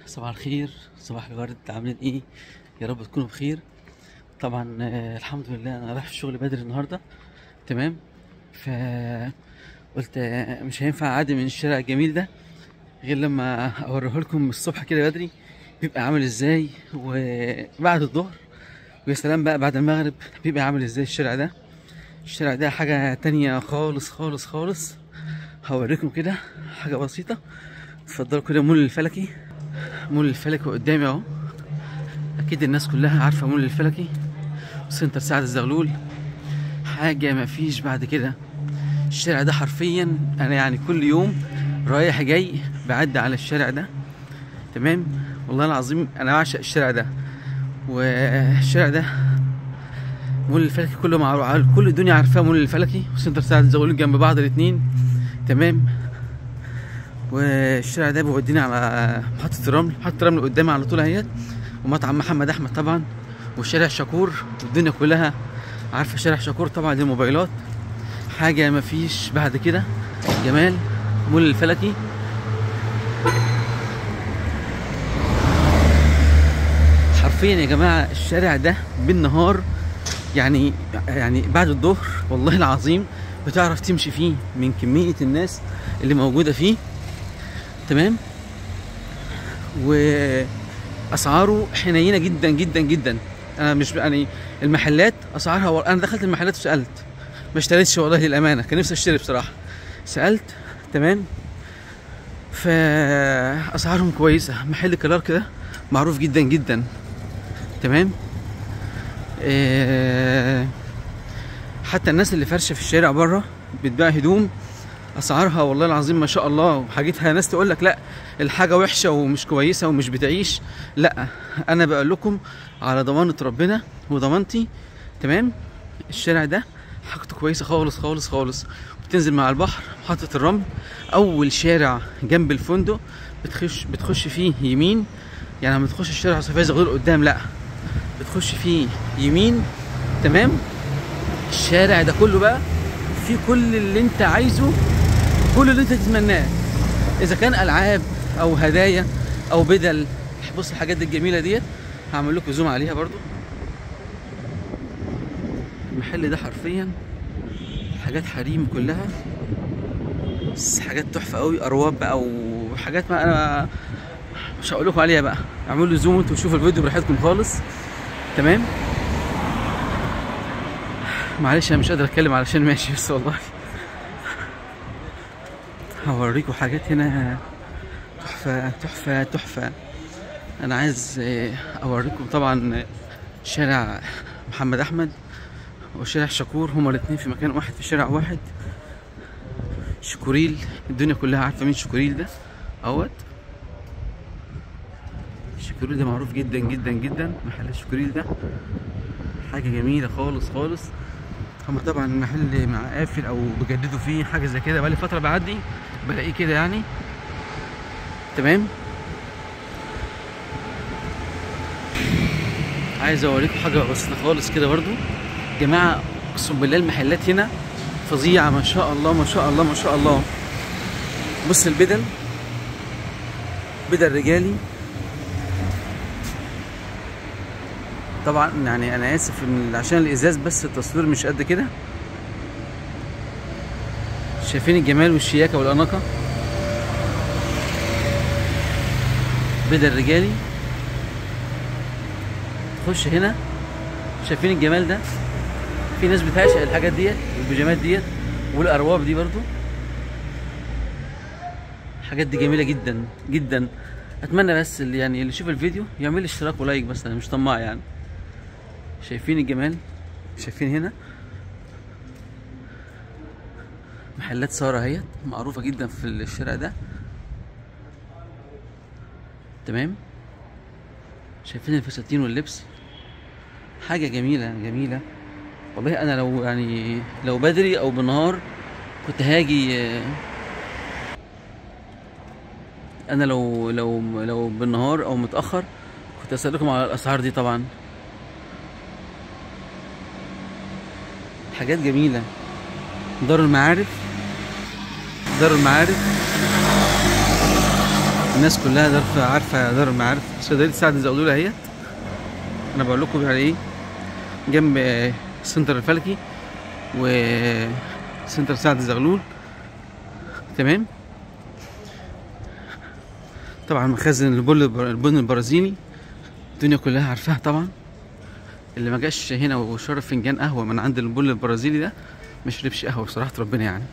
صباح الخير، صباح الورد، عاملين ايه؟ يا رب تكونوا بخير. طبعا الحمد لله انا رايح الشغل بدري النهارده. تمام. فقلت مش هينفع اعدي من الشارع الجميل ده غير لما اوريه لكم الصبح كده بدري بيبقى عامل ازاي، وبعد الظهر ويا سلام بقى بعد المغرب بيبقى عامل ازاي. الشارع ده حاجة تانية خالص خالص خالص. هوريكم كده حاجة بسيطة. اتفضلوا كده مول الفلكي قدامي اهو. اكيد الناس كلها عارفة مول الفلكي وسنتر سعد الزغلول. حاجة مفيش بعد كده. الشارع ده حرفيا انا يعني كل يوم رايح جاي بعدي على الشارع ده. تمام. والله العظيم انا بعشق الشارع ده، والشارع ده مول الفلكي كله معروف، كل الدنيا عارفاه. مول الفلكي وسنتر سعد الزغلول جنب بعض الاتنين. تمام. والشارع ده بيودينا على محطة الرمل قدامي على طول اهيت، ومطعم محمد احمد طبعا، والشارع شاكور. والدنيا كلها عارفة شارع شاكور طبعا للموبايلات. حاجة مفيش بعد كده. جمال مول الفلكي. حرفيا يا جماعة الشارع ده بالنهار يعني بعد الظهر والله العظيم بتعرف تمشي فيه من كمية الناس اللي موجودة فيه. تمام. واسعاره حنينه جدا جدا جدا. انا مش يعني المحلات اسعارها انا دخلت المحلات وسالت، ما اشتريتش والله للامانه، كان نفسي اشتري بصراحه. سالت. تمام. فاسعارهم كويسه. محل كلار كده معروف جدا جدا. تمام. حتى الناس اللي فرشه في الشارع بره بتبيع هدوم، اسعارها والله العظيم ما شاء الله. وحاجتها ناس تقول لك لا الحاجه وحشه ومش كويسه ومش بتعيش. لا، انا بقول لكم على ضمانه ربنا وضمانتي. تمام. الشارع ده حاجته كويسه خالص خالص خالص. بتنزل مع البحر، محطه الرمل، اول شارع جنب الفندق بتخش فيه يمين. يعني لما تخش الشارع صفية زغلول قدام، لا بتخش فيه يمين. تمام. الشارع ده كله بقى فيه كل اللي انت عايزه، كل اللي انت تتمناه، اذا كان العاب او هدايا او بدل. بص الحاجات دي الجميله ديت، هعمل لكم زوم عليها برضو. المحل ده حرفيا حاجات حريم كلها، بس حاجات تحفه قوي، ارواب بقى وحاجات ما انا مش هقول لكم عليها بقى. اعملوا لي زوم انتوا وشوفوا الفيديو براحتكم خالص. تمام. معلش انا مش قادر اتكلم علشان ماشي بس والله. هوريكم حاجات هنا تحفة تحفة تحفة. أنا عايز أوريكم طبعا شارع محمد أحمد وشارع شاكور، هما الاتنين في مكان واحد، في شارع واحد. شكوريل، الدنيا كلها عارفة مين شكوريل ده أهوت. شكوريل ده معروف جدا جدا جدا. محل شكوريل ده حاجة جميلة خالص خالص. هما طبعا المحل مع قافل أو بيجددوا فيه حاجة زي كده، بقالي فترة بعدي بلاقيه كده يعني. تمام. عايز اوريكم حاجه بسيطه خالص كده برضو جماعه. اقسم بالله المحلات هنا فظيعه، ما شاء الله ما شاء الله ما شاء الله. بص البدل، بدل رجالي طبعا. يعني انا اسف عشان الازاز بس التصوير مش قد كده. شايفين الجمال والشياكه والاناقه. بدل رجالي. خش هنا، شايفين الجمال ده. في ناس بتعشق الحاجات ديت والبيجامات ديت والارواب دي برضو. الحاجات دي جميله جدا جدا. اتمنى بس اللي يشوف الفيديو يعمل لي اشتراك ولايك بس، انا مش طماع يعني. شايفين الجمال. شايفين هنا محلات ساره اهيت معروفه جدا في الشارع ده. تمام. شايفين الفساتين واللبس، حاجة جميلة جميلة والله. أنا لو بدري أو بالنهار كنت هاجي. أنا لو بالنهار أو متأخر كنت أسألكم على الأسعار دي طبعا. حاجات جميلة. دار المعارف الناس كلها عارفه دار المعارف. صيدليه سعد زغلول اهيت. انا بقول لكم يعني ايه، جنب سنتر الفلكي وسنتر سعد زغلول. تمام. طبعا مخازن البن البرازيلي الدنيا كلها عارفاها طبعا. اللي ما جاش هنا وشرب فنجان قهوه من عند البن البرازيلي ده ما شربش قهوه بصراحه ربنا يعني.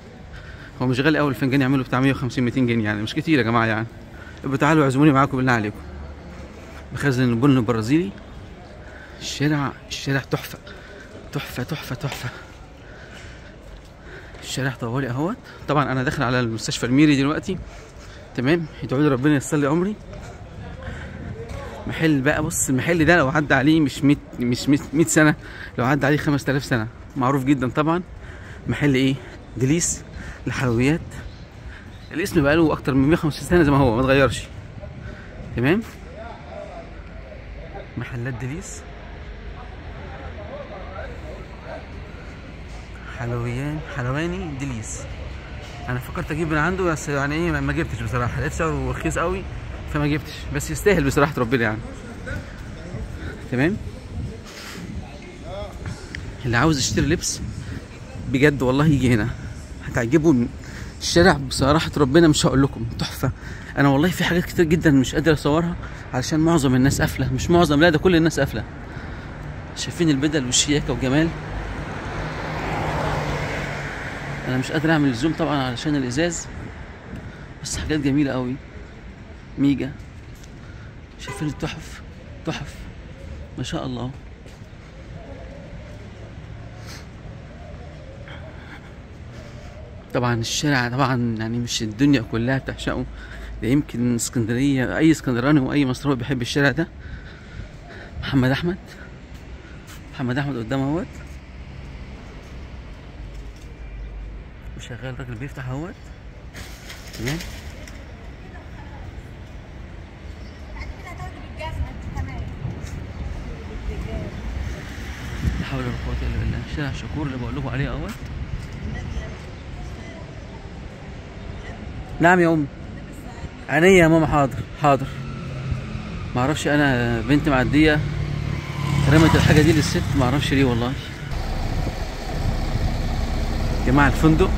هو مش غالي قوي، الفنجان يعمله بتاع 150 200 جنيه يعني، مش كتير يا جماعه يعني. ابقوا تعالوا اعزموني معاكم بالله عليكم. مخازن البن البرازيلي. الشارع تحفه تحفه تحفه تحفه. الشارع طوالي اهوت. طبعا انا داخل على المستشفى الميري دلوقتي. تمام. يدعوا لي ربنا ييسر لي عمري. محل بقى، بص المحل ده لو عدى عليه مش 100 سنه، لو عدى عليه 5000 سنه. معروف جدا طبعا. محل ايه؟ دليس الحلويات. الاسم بقى له اكتر من 150 سنه زي ما هو، ما اتغيرش. تمام. محلات دليس، حلواني دليس. انا فكرت اجيب من عنده بس يعني ايه، ما جبتش بصراحه، لقيت سعره رخيص قوي فما جبتش، بس يستاهل بصراحه ربنا يعني. تمام. اللي عاوز يشتري لبس بجد والله يجي هنا، هتعجبه. الشارع بصراحه ربنا مش هقول لكم تحفه. انا والله في حاجات كتير جدا مش قادر اصورها علشان معظم الناس قافله. مش معظم، لا ده كل الناس قافله. شايفين البدل والشياكه وجمال. انا مش قادر اعمل زوم طبعا علشان الازاز، بس حاجات جميله قوي. ميجا. شايفين التحف، تحف ما شاء الله. طبعا الشارع طبعا يعني مش الدنيا كلها بتعشقه، ده يمكن اسكندريه، اي اسكندراني واي مصراوي بيحب الشارع ده. محمد احمد قدام اهوت، وشغال راجل بيفتح اهوت. تمام. لا حول ولا قوة الا بالله. شارع شكور اللي بقول لكم عليه اهوت. نعم يا ام. عينيا يا ماما. حاضر. ما اعرفش، انا بنت معديه رمت الحاجه دي للست، ما اعرفش ليه والله. يا جماعه الفندق،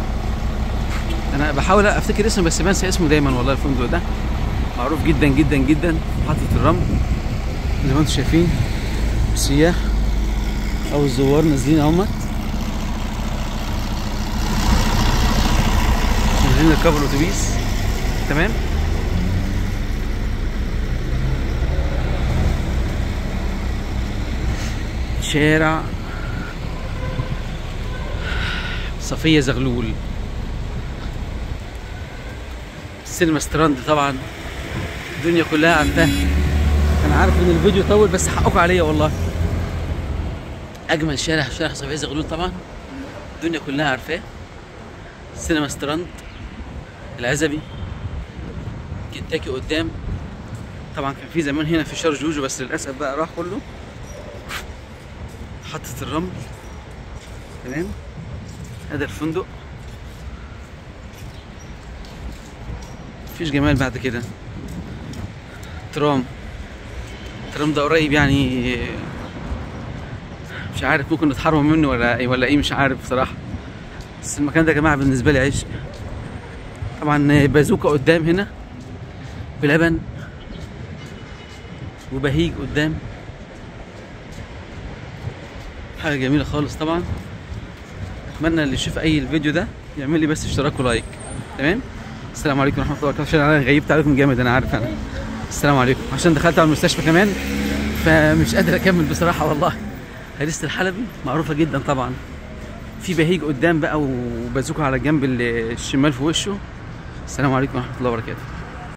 انا بحاول افتكر اسمه بس بنسى اسمه دايما والله. الفندق ده معروف جدا جدا جدا في محطه الرمل زي ما انتم شايفين. السياح او الزوار نازلين اهمت، نازلين يركبوا الاتوبيس. تمام. شارع صفية زغلول. سينما ستراند طبعا الدنيا كلها عارفاها. انا عارف ان الفيديو طول بس حقكم عليا والله. اجمل شارع صفية زغلول طبعا الدنيا كلها عارفاه. سينما ستراند، العزبي، كنتاكي قدام. طبعا كان في زمان هنا في شارع جوجو بس للاسف بقى راح كله. محطة الرمل. تمام. هذا الفندق. مفيش جمال بعد كده. ترام ده قريب يعني، مش عارف ممكن نتحرم منه ولا ايه مش عارف بصراحة. بس المكان ده يا جماعة بالنسبة لي عشق. طبعا بازوكا قدام هنا بلبن، وبهيج قدام. حاجة جميلة خالص طبعا. اتمنى اللي يشوف اي الفيديو ده يعمل لي بس اشتراك ولايك. تمام. السلام عليكم ورحمة الله وبركاته. عشان انا غيبت عليكم جامد انا عارف انا. السلام عليكم. عشان دخلت على المستشفى كمان فمش قادر اكمل بصراحة والله. هريسة الحلبي معروفة جدا طبعا. في بهيج قدام بقى وبازوكا على الجنب الشمال في وشه. السلام عليكم ورحمة الله وبركاته.